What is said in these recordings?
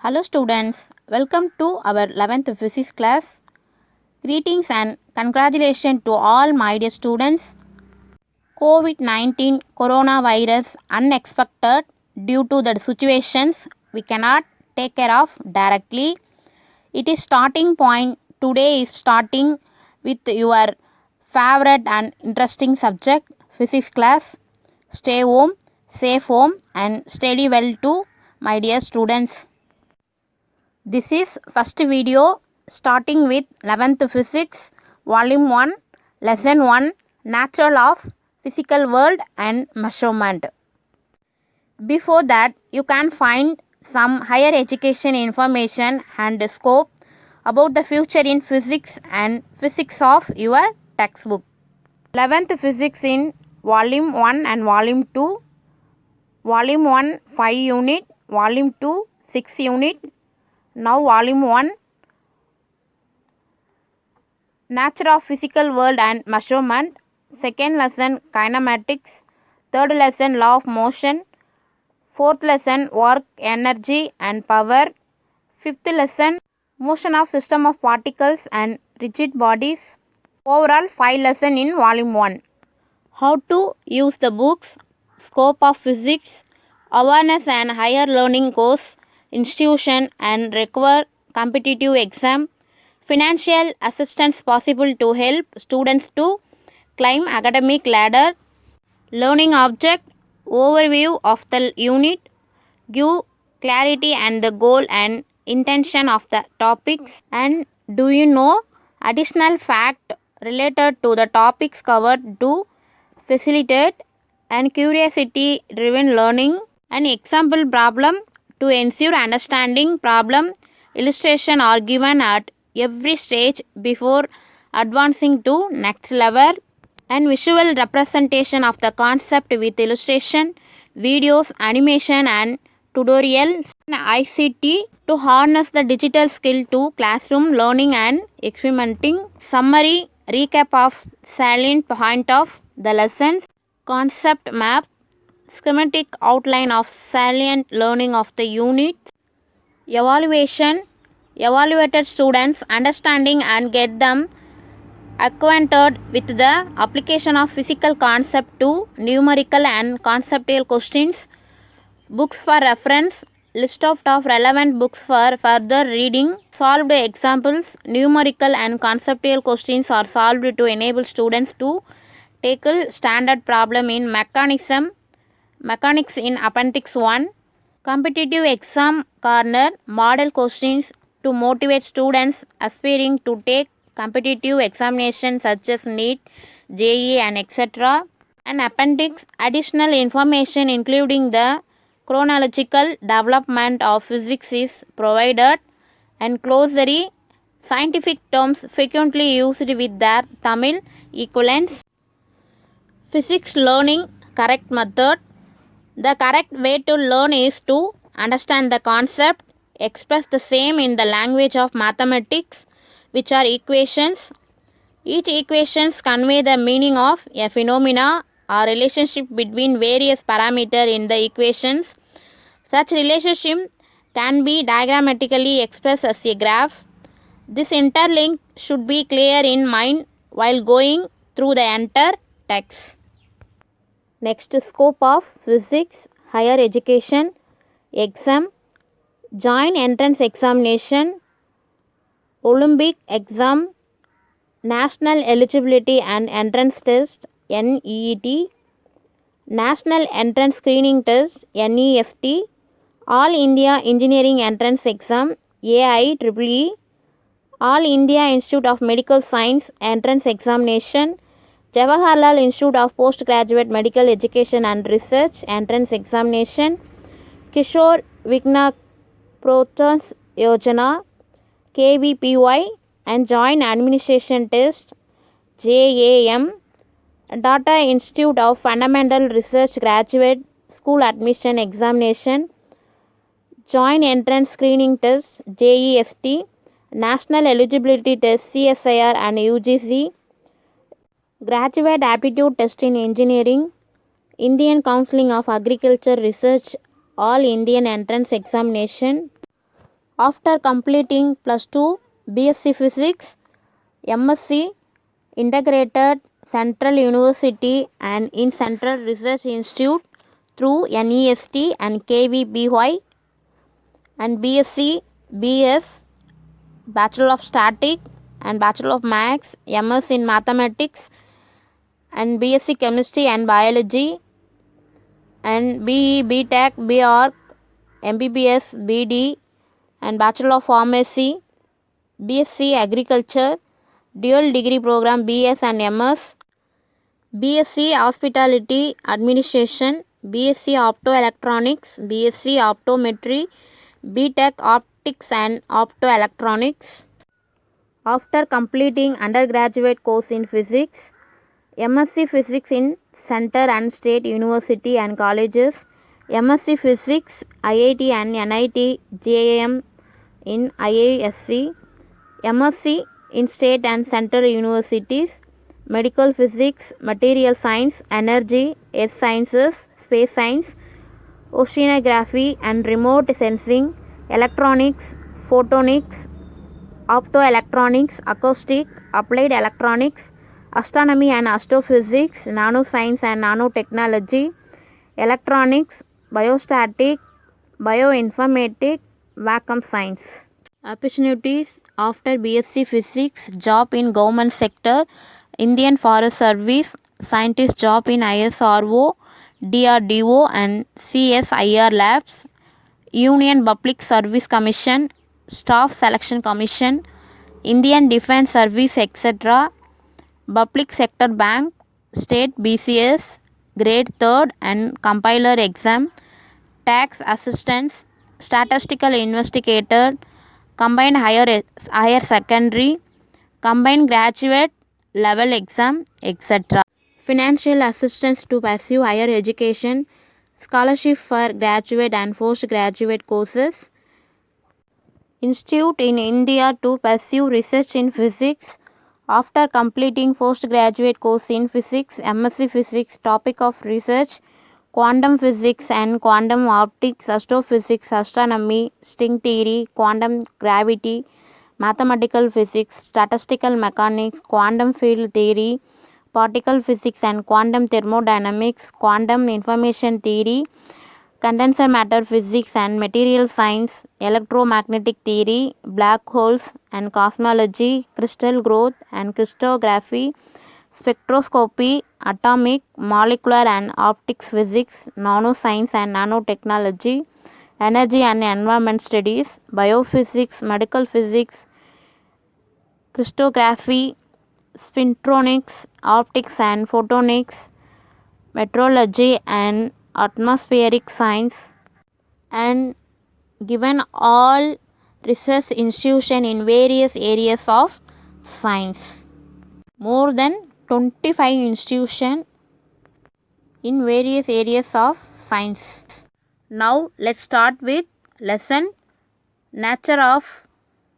Hello students, welcome to our 11th physics class. Greetings and congratulations to all my dear students. COVID-19 coronavirus unexpected due to the situations we cannot take care of directly. It is starting point. Today is starting with your favorite and interesting subject physics class. Stay home, safe home and study well too, my dear students. This is first video starting with 11th physics volume 1 lesson 1 natural of physical world and measurement. Before that you can find some higher education information and scope about the future in physics and physics of your textbook. 11th physics in volume 1 and volume 2. Volume 1 5 unit, volume 2 6 unit. Now volume 1 nature of physical world and measurement. Second lesson kinematics. Third lesson law of motion. Fourth lesson work, energy and power. Fifth lesson motion of system of particles and rigid bodies. Overall 5 lesson in volume 1. How to use the books, scope of physics, awareness and higher learning course, institution and require competitive exam, financial assistance possible to help students to climb academic ladder, learning object, overview of the unit, give clarity and the goal and intention of the topics. And do you know additional fact related to the topics covered to facilitate and curiosity driven learning. An example problem to ensure understanding problem illustration are given at every stage before advancing to next level, and visual representation of the concept with illustration, videos, animation and tutorials, and ICT to harness the digital skill to classroom learning and experimenting. Summary recap of salient point of the lessons, concept map, schematic outline of salient learning of the unit, evaluation, evaluated students understanding and get them acquainted with the application of physical concept to numerical and conceptual questions, books for reference, list of top relevant books for further reading, solved examples, numerical and conceptual questions are solved to enable students to tackle standard problem in mechanics in appendix 1, competitive exam corner, model questions to motivate students aspiring to take competitive examinations such as NEET, JEE and etc. An appendix additional information including the chronological development of physics is provided, and glossary scientific terms frequently used with their Tamil equivalents. Physics learning correct method. The correct way to learn is to understand the concept, express the same in the language of mathematics, which are equations. Each equations convey the meaning of a phenomena or relationship between various parameters in the equations. Such relationship can be diagrammatically expressed as a graph. This interlink should be clear in mind while going through the entire text. Next, scope of physics, higher education, exam, joint entrance examination, Olympic exam, National Eligibility and Entrance Test NEET, National Entrance Screening Test NEST, All India Engineering Entrance Exam AIEEE, All India Institute of Medical Science Entrance Examination, Jawaharlal Institute of Postgraduate Medical Education and Research Entrance Examination, Kishore Vigna Protons Yojana KVPY and Joint Administration Test JAM, Tata Institute of Fundamental Research Graduate School Admission Examination, Joint Entrance Screening Test JEST, National Eligibility Test CSIR and UGC, Graduate Aptitude Test in Engineering, Indian Council of Agriculture Research All Indian Entrance Examination, After completing plus 2 BSc Physics, MSc integrated Central University and in Central Research Institute through NEST and KVBY, and BSc BS Bachelor of Static and Bachelor of Maths, MS in Mathematics and BSc Chemistry and Biology, and BE BTech BArch MBBS BD and Bachelor of Pharmacy, BSc Agriculture, dual degree program BS and MS, BSc Hospitality Administration, BSc Optoelectronics, BSc Optometry, BTech Optics and Optoelectronics. After completing undergraduate course in physics, MSc Physics in Center and State University and Colleges, MSc Physics IIT and NIT JAM in IISc, MSc in State and Central Universities, Medical Physics, Material Science, Energy, Earth Sciences, Space Science, Oceanography and Remote Sensing, Electronics, Photonics, Optoelectronics, Acoustic, Applied Electronics, Astronomy and Astrophysics, Nanoscience and Nanotechnology, Electronics, Biostatic, Bioinformatics, Vacuum Science. Opportunities after BSc Physics, job in government sector, Indian Forest Service, scientist job in ISRO, DRDO and CSIR labs, Union Public Service Commission, Staff Selection Commission, Indian Defence Service, etc., Public Sector Bank, State BCS, Grade 3rd and Compiler Exam, Tax Assistance, Statistical Investigator, Combined Higher Secondary, Combined Graduate Level Exam, etc. Financial assistance to pursue higher education, scholarship for graduate and postgraduate courses, institute in India to pursue research in physics. After completing postgraduate course in physics, MSc Physics, topic of research, quantum physics and quantum optics, astrophysics, astronomy, string theory, quantum gravity, mathematical physics, statistical mechanics, quantum field theory, particle physics and quantum thermodynamics, quantum information theory, condenser matter physics and material science, electromagnetic theory, black holes and cosmology, crystal growth and crystallography, spectroscopy, atomic, molecular and optics physics, nanoscience and nanotechnology, energy and environment studies, biophysics, medical physics, crystallography, spintronics, optics and photonics, meteorology and atmospheric science, and given all research institution in various areas of science. More than 25 institutions in various areas of science. Now let's start with lesson Nature of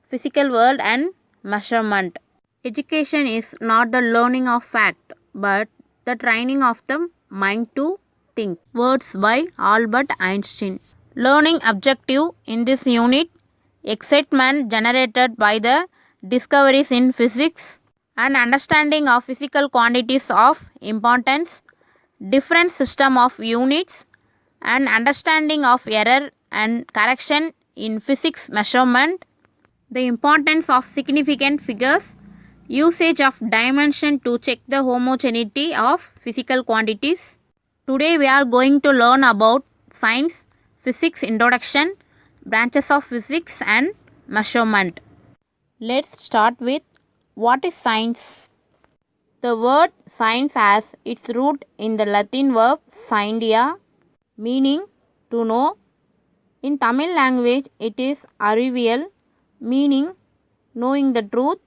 Physical World and Measurement. Education is not the learning of fact but the training of the mind to think. Words by Albert Einstein. Learning objective in this unit: excitement generated by the discoveries in physics, and understanding of physical quantities of importance, different system of units, and understanding of error and correction in physics measurement, the importance of significant figures, usage of dimension to check the homogeneity of physical quantities. Today we are going to learn about science, physics introduction, branches of physics and measurement. Let's start with what is science. The word science has its root in the Latin verb scientia, meaning to know. In Tamil language it is arrivial, meaning knowing the truth.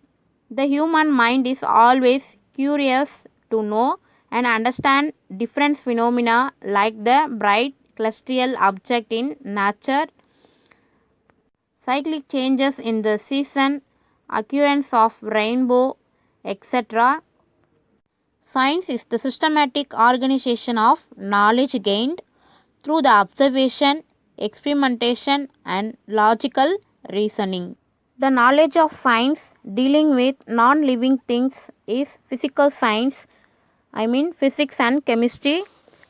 The human mind is always curious to know and understand different phenomena like the bright celestial object in nature, cyclic changes in the season, occurrence of rainbow, etc. Science is the systematic organization of knowledge gained through the observation, experimentation and logical reasoning. The knowledge of science dealing with non-living things is physical science, I mean physics and chemistry,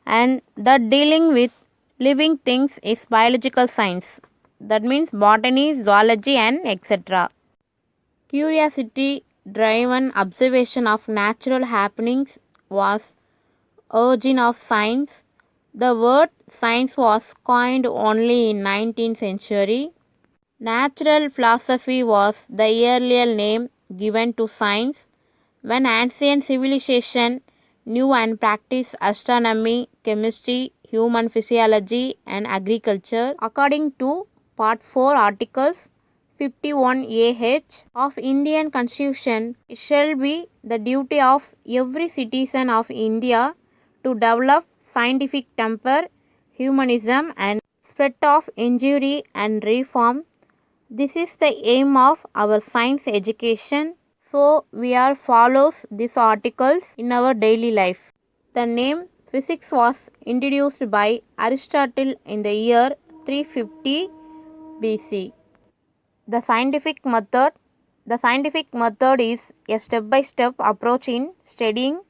and that dealing with living things is biological science. That means botany, zoology, and etc. Curiosity driven observation of natural happenings was origin of science. The word science was coined only in 19th century. Natural philosophy was the earlier name given to science when ancient civilization knew and practiced astronomy, chemistry, human physiology and agriculture. According to Part 4 Articles 51AH of Indian Constitution, it shall be the duty of every citizen of India to develop scientific temper, humanism and spirit of inquiry and reform. This is the aim of our science education. So we are follows these articles in our daily life. The name physics was introduced by Aristotle in the year 350 BC. The scientific method is a step-by-step approach in studying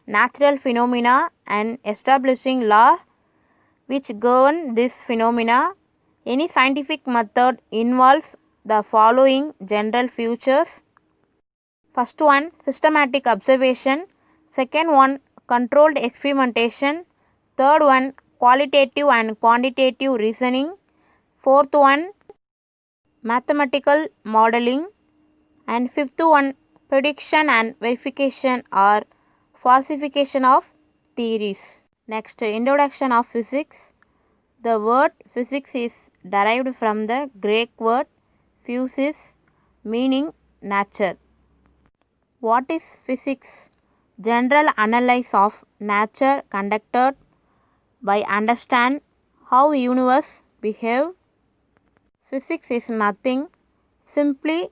natural phenomena and establishing law which govern these phenomena. Any scientific method involves the following general features. First one, systematic observation. Second one, controlled experimentation. Third one, qualitative and quantitative reasoning. Fourth one, mathematical modeling. And fifth one, prediction and verification or falsification of theories. Next, introduction of physics. The word physics is derived from the Greek word physis, meaning nature. What is physics? General analysis of nature conducted by understand how universe behave. Physics is nothing, simply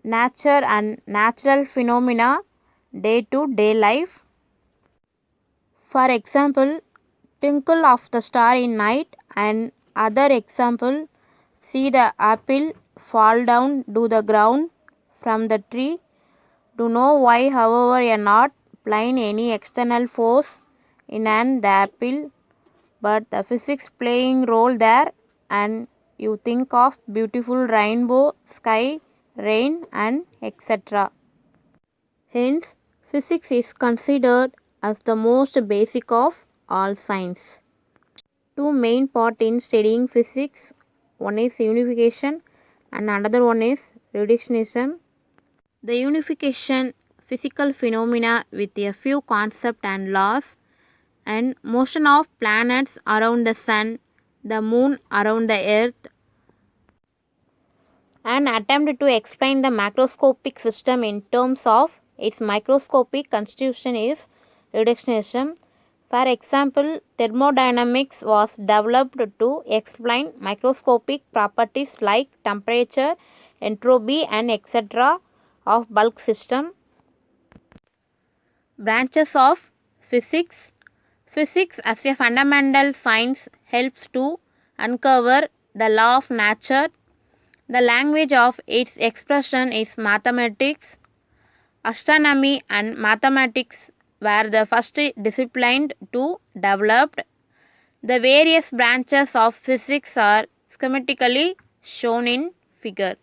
nature and natural phenomena day to day life. For example, twinkle of the star in night, and other example, see the apple fall down to the ground from the tree. To know why, however, a not applying any external force in the apple, but the physics playing role there, and you think of beautiful rainbow, sky, rain, and etc. Hence, physics is considered as the most basic of all science. Two main part in studying physics. One is unification and another one is reductionism. The unification, physical phenomena with a few concepts and laws, and motion of planets around the sun, the moon around the earth, an attempt to explain the macroscopic system in terms of its microscopic constitution is reductionism. For example, thermodynamics was developed to explain microscopic properties like temperature, entropy, and etc. of bulk system. Branches of physics. Physics as a fundamental science helps to uncover the law of nature. The language of its expression is mathematics. Astronomy and mathematics were the first discipline to develop. The various branches of physics are schematically shown in figure.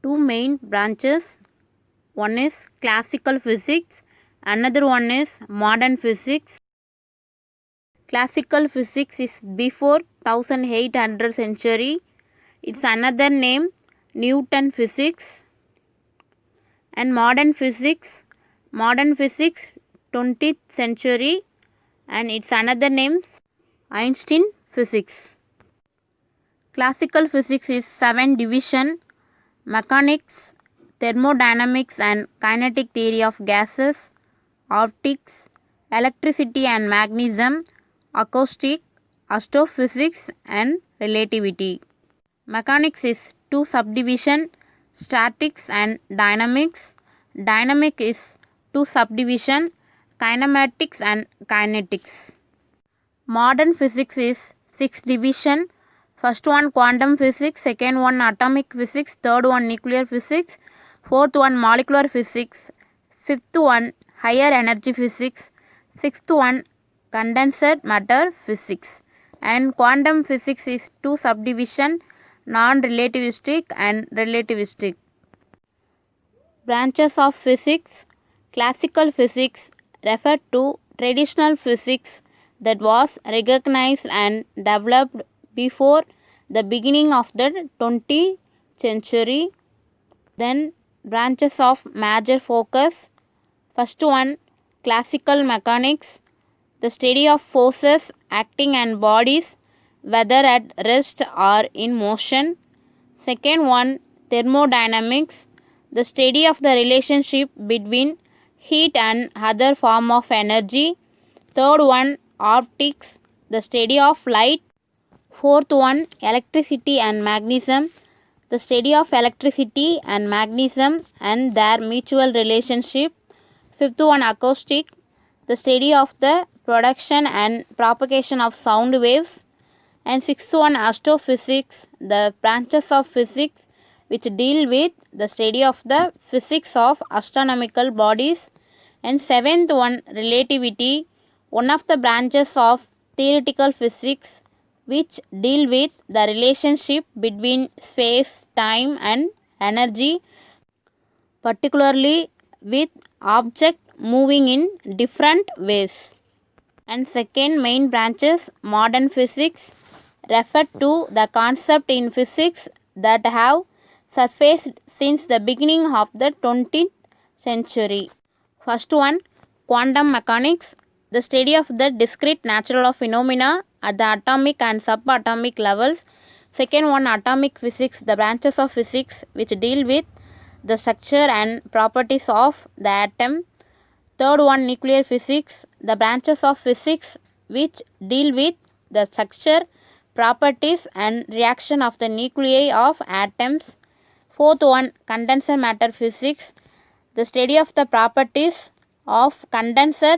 Two main branches. One is classical physics, another one is modern physics. Classical physics is before 1800 century. It's another name Newton physics. And modern physics 20th century, and it's another name Einstein physics. Classical physics is 7 division: mechanics, thermodynamics and kinetic theory of gases, optics, electricity and magnetism, acoustic, astrophysics and relativity. Mechanics is 2 subdivision: statics and dynamics. Dynamic is 2 subdivision: kinematics and kinetics. Modern physics is 6 division: First one quantum physics, second one atomic physics, third one nuclear physics, fourth one molecular physics, fifth one higher energy physics, sixth one condensed matter physics. And quantum physics is two subdivision, non-relativistic and relativistic. Branches of physics. Classical physics refer to traditional physics that was recognized and developed before the beginning of the 20th century. Then branches of major focus. First one, classical mechanics, the study of forces acting on bodies whether at rest or in motion. Second one, thermodynamics, the study of the relationship between heat and other form of energy. Third one, optics, the study of light. Fourth one, electricity and magnetism, the study of electricity and magnetism and their mutual relationship. Fifth one, acoustic, the study of the production and propagation of sound waves. And sixth one, astrophysics, the branches of physics which deal with the study of the physics of astronomical bodies. And seventh one, relativity, one of the branches of theoretical physics which deal with the relationship between space, time and energy, particularly with object moving in different ways. And second main branches, modern physics, refer to the concept in physics that have surfaced since the beginning of the 20th century. First one, quantum mechanics, the study of the discrete natural phenomena at the atomic and subatomic levels. Second one, atomic physics, the branches of physics which deal with the structure and properties of the atom. Third one, nuclear physics, the branches of physics which deal with the structure, properties and reaction of the nuclei of atoms. Fourth one, condensed matter physics, the study of the properties of condensed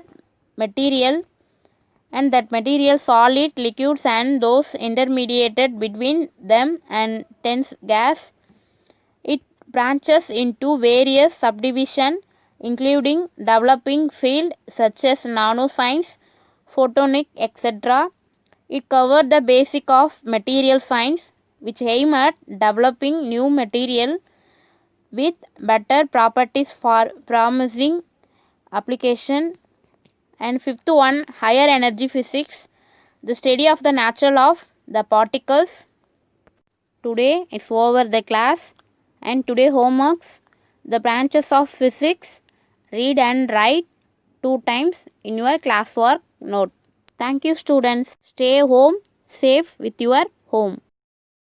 material and that material, solid, liquids and those intermediated between them and dense gas. It branches into various subdivisions including developing fields such as nanoscience, photonics, etc. It covers the basic of material science which aim at developing new material with better properties for promising application. And fifth one, higher energy physics, the study of the nature of the particles. Today it's over the class, and today homeworks, the branches of physics, read and write 2 times in your classwork note. Thank you students. Stay home safe with your home.